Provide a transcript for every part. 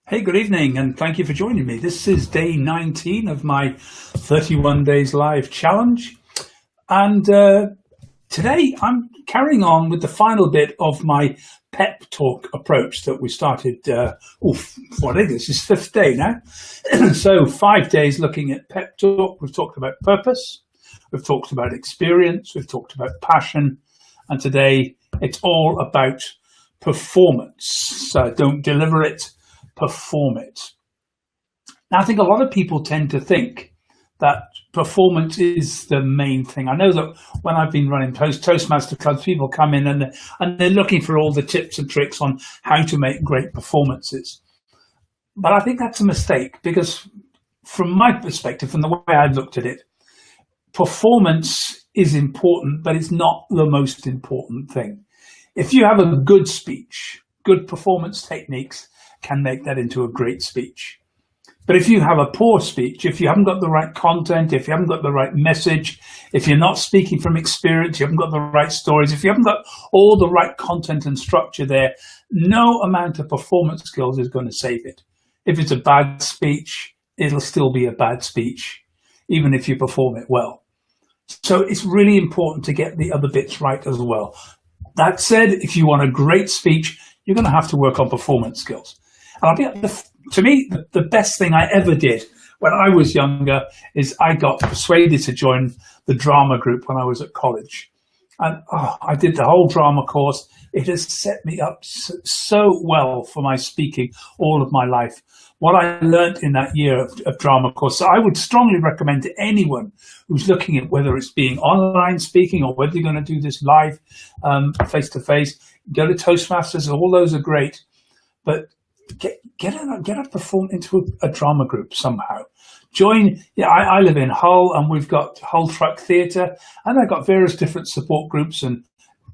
Hey, good evening, and thank you for joining me. This is day 19 of my 31 days live challenge. And today I'm carrying on with the final bit of my pep talk approach that we started. This is fifth day now. So 5 days looking at pep talk. We've talked about purpose. We've talked about experience. We've talked about passion. And today it's all about performance. So don't deliver it. Perform it. Now, I think a lot of people tend to think that performance is the main thing. I know that when I've been running Toastmaster clubs, people come in and they're looking for all the tips and tricks on how to make great performances. But I think that's a mistake, because from my perspective, from the way I've looked at it, performance is important, but it's not the most important thing. If you have a good speech, good performance techniques can make that into a great speech. But if you have a poor speech, if you haven't got the right content, if you haven't got the right message, if you're not speaking from experience, you haven't got the right stories, if you haven't got all the right content and structure there, no amount of performance skills is going to save it. If it's a bad speech, it'll still be a bad speech, even if you perform it well. So it's really important to get the other bits right as well. That said, if you want a great speech, you're going to have to work on performance skills. And to me, the best thing I ever did when I was younger is I got persuaded to join the drama group when I was at college. And I did the whole drama course. It has set me up so well for my speaking all of my life. What I learned in that year of drama course, so I would strongly recommend to anyone who's looking at whether it's being online speaking or whether you're going to do this live face-to-face, go to Toastmasters. All those are great. But get a perform into a drama group somehow. Join. I live in Hull, and we've got Hull Truck Theatre, and I've got various different support groups and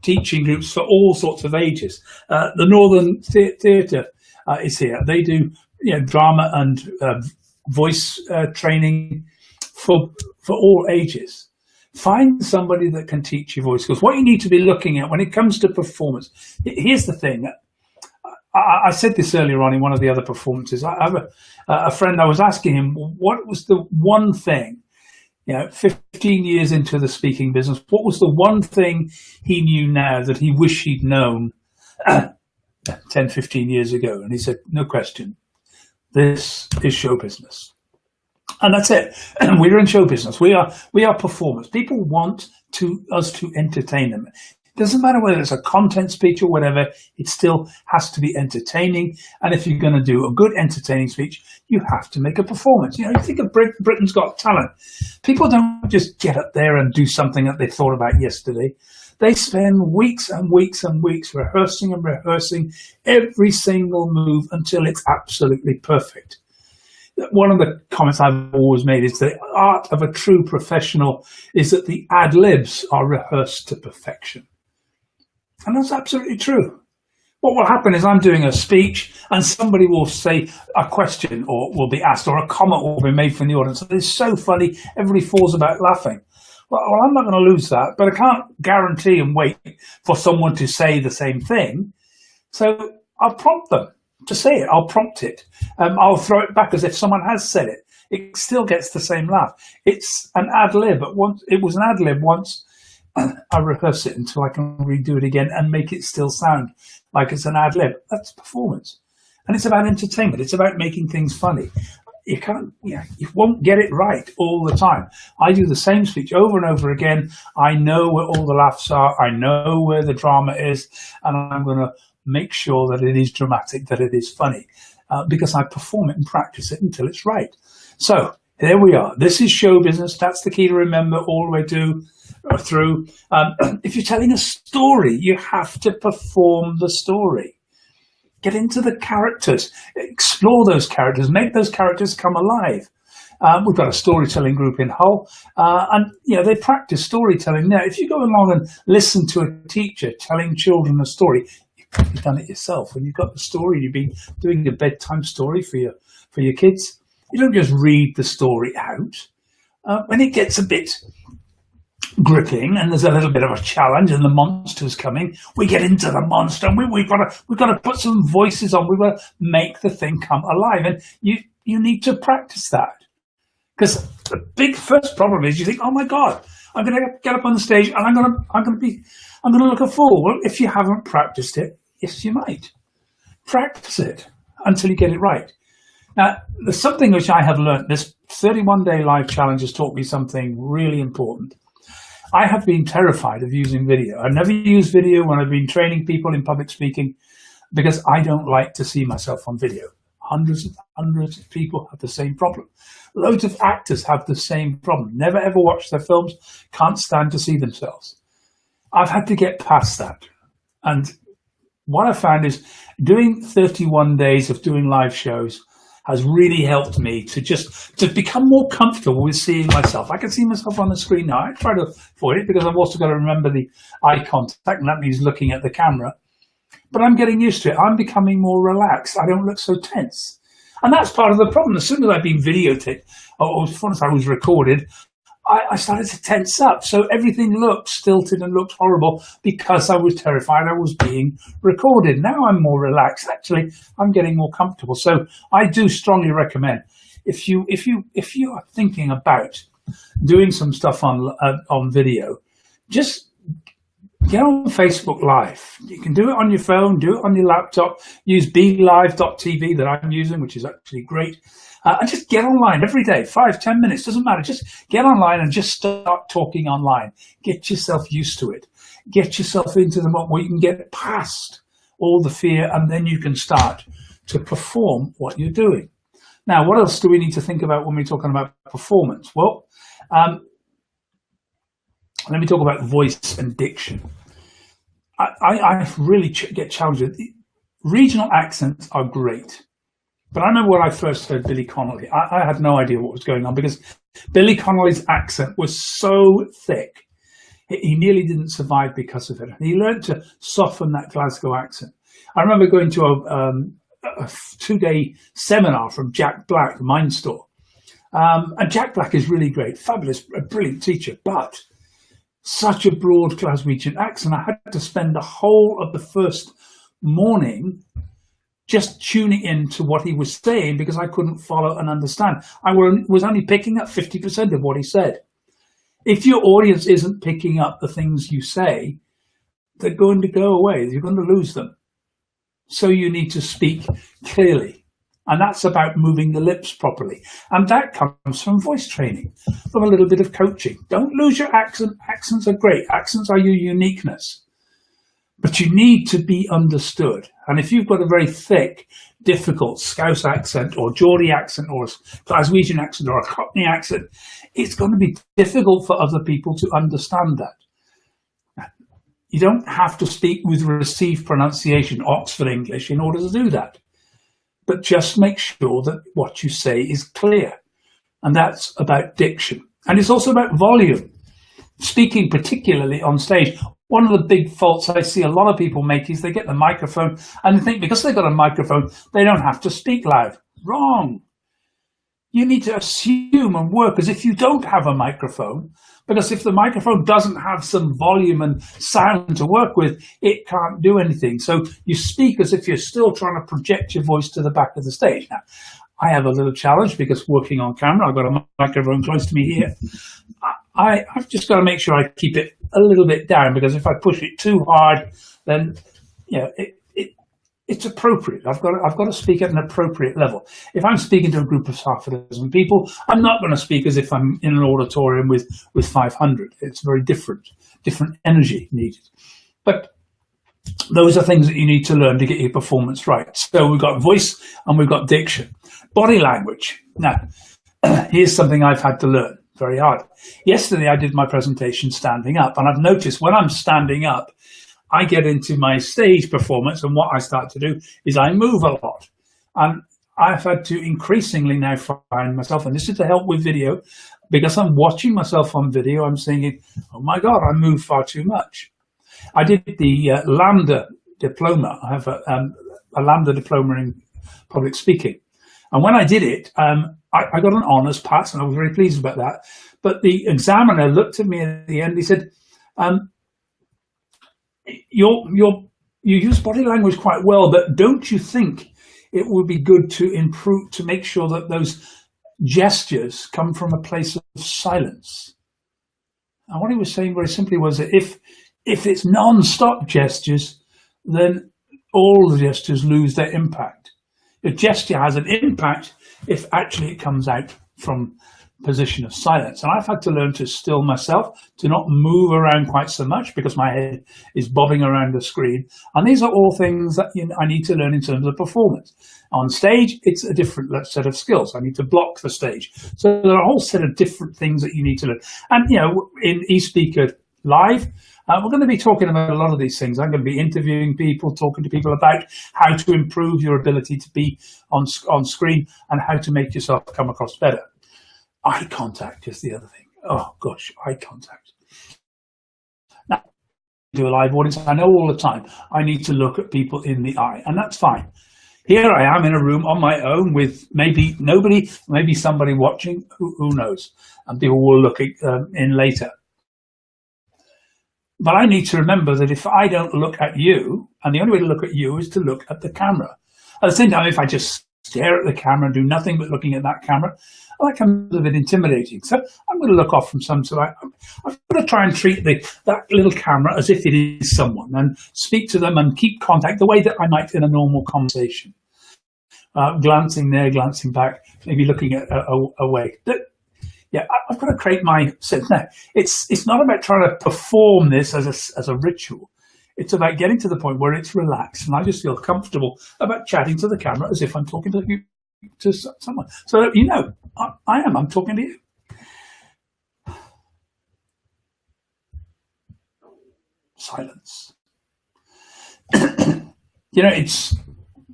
teaching groups for all sorts of ages. The Northern Theatre is here. They do drama and voice training for all ages. Find somebody that can teach you voice skills. What you need to be looking at when it comes to performance. Here's the thing. I said this earlier on in one of the other performances. I have a friend. I was asking him, what was the one thing, 15 years into the speaking business, what was the one thing he knew now that he wished he'd known 10, 15 years ago? And he said, no question, this is show business. And that's it. We're in show business. We are performers. People want us to entertain them. It doesn't matter whether it's a content speech or whatever, it still has to be entertaining. And if you're going to do a good entertaining speech, you have to make a performance. You think of Britain's Got Talent. People don't just get up there and do something that they thought about yesterday. They spend weeks and weeks and weeks rehearsing and rehearsing every single move until it's absolutely perfect. One of the comments I've always made is the art of a true professional is that the ad-libs are rehearsed to perfection. And that's absolutely true. What will happen is I'm doing a speech and somebody will say a question or will be asked or a comment will be made from the audience. It's so funny, everybody falls about laughing. Well, I'm not going to lose that, but I can't guarantee and wait for someone to say the same thing. So I'll prompt them to say it. I'll prompt it. I'll throw it back as if someone has said it. It still gets the same laugh. It's an ad-lib. It was an ad-lib once. I rehearse it until I can redo it again and make it still sound like it's an ad-lib. That's performance. And it's about entertainment. It's about making things funny. You won't get it right all the time. I do the same speech over and over again. I know where all the laughs are. I know where the drama is. And I'm going to make sure that it is dramatic, that it is funny, because I perform it and practice it until it's right. So there we are. This is show business. That's the key to remember all the way through. If you're telling a story, you have to perform the story. Get into the characters, explore those characters, make those characters come alive. We've got a storytelling group in Hull, and they practice storytelling. Now, if you go along and listen to a teacher telling children a story, you've probably done it yourself. When you've got the story, you've been doing a bedtime story for your kids. You don't just read the story out. When it gets a bit gripping, and there's a little bit of a challenge, and the monster's coming. We get into the monster, and we've got to put some voices on. We've got to make the thing come alive, and you need to practice that. Because the big first problem is you think, oh my God, I'm going to get up on the stage and I'm going to look a fool. Well, if you haven't practiced it, yes, you might. Practice it until you get it right. Now, there's something which I have learned. This 31-day live challenge has taught me something really important. I have been terrified of using video. I've never used video when I've been training people in public speaking because I don't like to see myself on video. Hundreds of people have the same problem. Loads of actors have the same problem. Never ever watch their films, can't stand to see themselves. I've had to get past that. And what I found is doing 31 days of doing live shows has really helped me to become more comfortable with seeing myself. I can see myself on the screen now. I try to avoid it because I've also got to remember the eye contact, and that means looking at the camera. But I'm getting used to it. I'm becoming more relaxed. I don't look so tense. And that's part of the problem. As soon as I've been videotaped, or as soon as I was recorded, I started to tense up. So everything looked stilted and looked horrible because I was terrified I was being recorded. Now I'm more relaxed. Actually, I'm getting more comfortable. So I do strongly recommend if you are thinking about doing some stuff on video, just get on Facebook Live. You can do it on your phone, do it on your laptop, use BeLive.tv that I'm using, which is actually great. And just get online every day, 5-10 minutes, doesn't matter. Just get online and just start talking online. Get yourself used to it. Get yourself into the moment where you can get past all the fear, and then you can start to perform what you're doing. Now, what else do we need to think about when we're talking about performance? Well, let me talk about voice and diction. I really get challenged with regional accents are great. But I remember when I first heard Billy Connolly, I had no idea what was going on because Billy Connolly's accent was so thick. He nearly didn't survive because of it. He learned to soften that Glasgow accent. I remember going to a 2-day seminar from Jack Black, Mindstore. And Jack Black is really great, fabulous, a brilliant teacher, but such a broad Glaswegian accent. I had to spend the whole of the first morning just tuning in to what he was saying because I couldn't follow and understand. I was only picking up 50% of what he said. If your audience isn't picking up the things you say, they're going to go away. You're going to lose them. So you need to speak clearly. And that's about moving the lips properly. And that comes from voice training, from a little bit of coaching. Don't lose your accent. Accents are great. Accents are your uniqueness. But you need to be understood. And if you've got a very thick, difficult Scouse accent or Geordie accent or a Glaswegian accent or a Cockney accent, it's going to be difficult for other people to understand that. You don't have to speak with received pronunciation, Oxford English, in order to do that. But just make sure that what you say is clear. And that's about diction. And it's also about volume. Speaking particularly on stage. One of the big faults I see a lot of people make is they get the microphone and they think because they've got a microphone, they don't have to speak loud. Wrong. You need to assume and work as if you don't have a microphone, because if the microphone doesn't have some volume and sound to work with, it can't do anything. So you speak as if you're still trying to project your voice to the back of the stage. Now, I have a little challenge because working on camera, I've got a microphone close to me here. I've just got to make sure I keep it a little bit down, because if I push it too hard, then it's appropriate. I've got to speak at an appropriate level. If I'm speaking to a group of half a dozen people, I'm not going to speak as if I'm in an auditorium with 500. It's very different energy needed. But those are things that you need to learn to get your performance right. So we've got voice and we've got diction. Body language. Now, here's something I've had to learn very hard. Yesterday, I did my presentation standing up, and I've noticed when I'm standing up, I get into my stage performance, and what I start to do is I move a lot. And I've had to increasingly now find myself, and this is to help with video, because I'm watching myself on video, I'm thinking, oh my God, I move far too much. I did the Lambda diploma. I have a Lambda diploma in public speaking. And when I did it, I got an honours pass, and I was very pleased about that. But the examiner looked at me at the end. He said, you use body language quite well, but don't you think it would be good to improve, to make sure that those gestures come from a place of silence? And what he was saying very simply was that if it's non-stop gestures, then all the gestures lose their impact. A gesture has an impact if actually it comes out from a position of silence. And I've had to learn to still myself, to not move around quite so much because my head is bobbing around the screen. And these are all things that I need to learn in terms of performance. On stage, it's a different set of skills. I need to block the stage. So there are a whole set of different things that you need to learn. And, in eSpeaker Live, we're going to be talking about a lot of these things. I'm going to be interviewing people, talking to people about how to improve your ability to be on screen and how to make yourself come across better. Eye contact is the other thing. Oh, gosh, eye contact. Now, to a live audience, I know all the time I need to look at people in the eye, and that's fine. Here I am in a room on my own with maybe nobody, maybe somebody watching, who knows, and people will look in later. But I need to remember that if I don't look at you, and the only way to look at you is to look at the camera. At the same time, if I just stare at the camera and do nothing but looking at that camera, that can be a bit intimidating. So I'm going to look off from some. So I'm going to try and treat that little camera as if it is someone, and speak to them and keep contact the way that I might in a normal conversation. Glancing there, glancing back, maybe looking at away. Yeah, I've got to create my sense. Now, it's not about trying to perform this as a ritual. It's about getting to the point where it's relaxed, and I just feel comfortable about chatting to the camera as if I'm talking to someone. So I'm talking to you. Silence.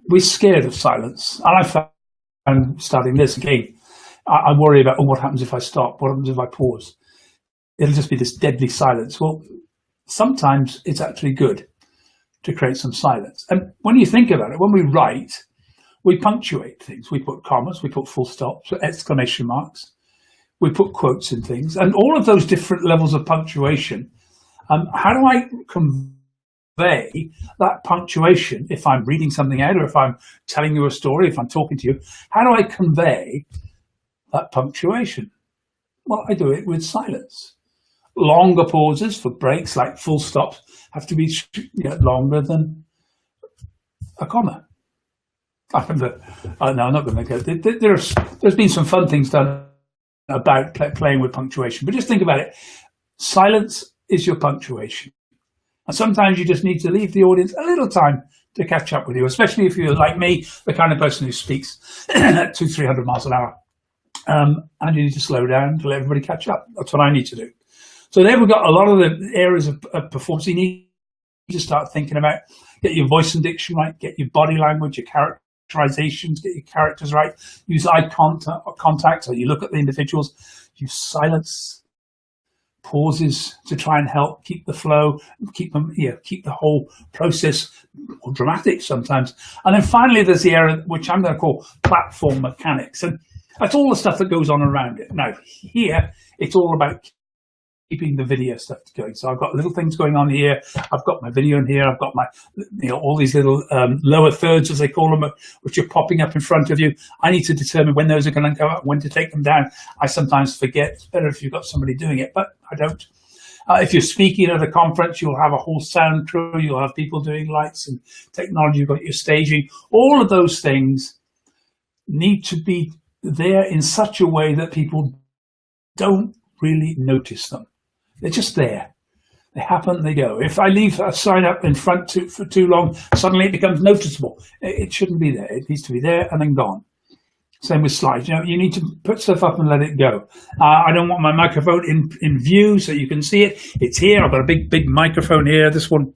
We're scared of silence, and I found starting this again. I worry about, what happens if I stop? What happens if I pause? It'll just be this deadly silence. Well, sometimes it's actually good to create some silence. And when you think about it, when we write, we punctuate things. We put commas, we put full stops, exclamation marks, we put quotes in things. And all of those different levels of punctuation, how do I convey that punctuation if I'm reading something out, or if I'm telling you a story, if I'm talking to you? How do I convey that punctuation? Well, I do it with silence. Longer pauses for breaks, like full stops, have to be longer than a comma. No, I'm not going to go. There's been some fun things done about playing with punctuation, but just think about it. Silence is your punctuation. And sometimes you just need to leave the audience a little time to catch up with you, especially if you're like me, the kind of person who speaks at 200-300 miles an hour. And you need to slow down to let everybody catch up. That's what I need to do. So there we've got a lot of the areas of performance you need to start thinking about. Get your voice and diction right, get your body language, your characterizations, get your characters right. Use eye contact, so you look at the individuals. Use silence, pauses to try and help keep the flow, keep the whole process more dramatic sometimes. And then finally, there's the area which I'm going to call platform mechanics. And that's all the stuff that goes on around it. Now, here, it's all about keeping the video stuff going. So I've got little things going on here. I've got my video in here. I've got my, all these little lower thirds, as they call them, which are popping up in front of you. I need to determine when those are going to go up, when to take them down. I sometimes forget. It's better if you've got somebody doing it, but I don't. If you're speaking at a conference, you'll have a whole sound crew. You'll have people doing lights and technology. You've got your staging. All of those things need to be there in such a way that people don't really notice them. They're just there. They happen, they go. If I leave a sign up in front for too long, suddenly it becomes noticeable. It shouldn't be there. It needs to be there and then gone. Same with slides. You need to put stuff up and let it go. I don't want my microphone in view so you can see it. It's here. I've got a big microphone here. This one,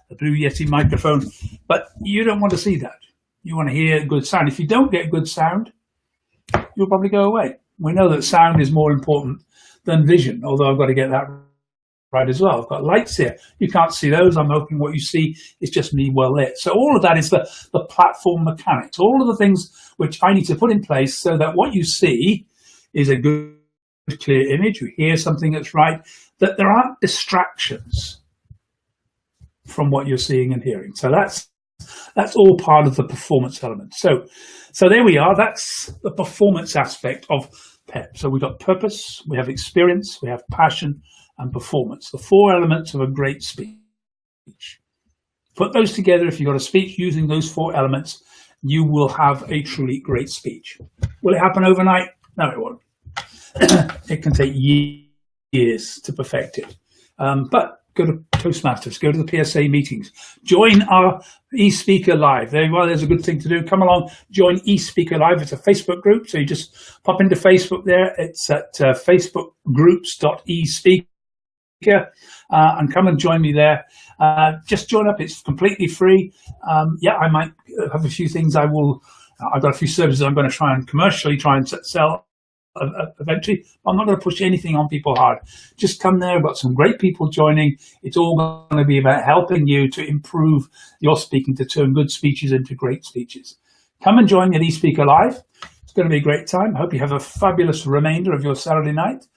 the Blue Yeti microphone. But you don't want to see that. You want to hear good sound. If you don't get good sound, you'll probably go away. We know that sound is more important than vision, although I've got to get that right as well. I've got lights here. You can't see those. I'm hoping what you see is just me well lit. So all of that is the platform mechanics, all of the things which I need to put in place so that what you see is a good, clear image. You hear something that's right, that there aren't distractions from what you're seeing and hearing. So that's all part of the performance element. So there we are. That's the performance aspect of PEP. So we've got purpose, we have experience, we have passion, and performance, the four elements of a great speech. Put those together. If you've got a speech using those four elements, you will have a truly great speech. Will it happen overnight? No, it won't. It can take years to perfect it. But go to Toastmasters, go to the PSA meetings, join our eSpeaker Live. There's a good thing to do. Come along, join eSpeaker Live. It's a Facebook group, so you just pop into Facebook there. It's at facebookgroups.eSpeaker. And come and join me there. Just join up. It's completely free. I might have a few things I've got a few services I'm going to try and commercially sell eventually. I'm not going to push anything on people hard. Just come there. I've got some great people joining. It's all going to be about helping you to improve your speaking, to turn good speeches into great speeches. Come and join me at eSpeaker Live. It's going to be a great time. I hope you have a fabulous remainder of your Saturday night.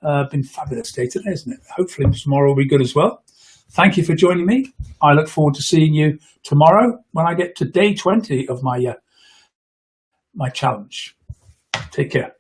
Been a fabulous day today, isn't it? Hopefully tomorrow will be good as well. Thank you for joining me. I look forward to seeing you tomorrow when I get to day 20 of my challenge. Take care.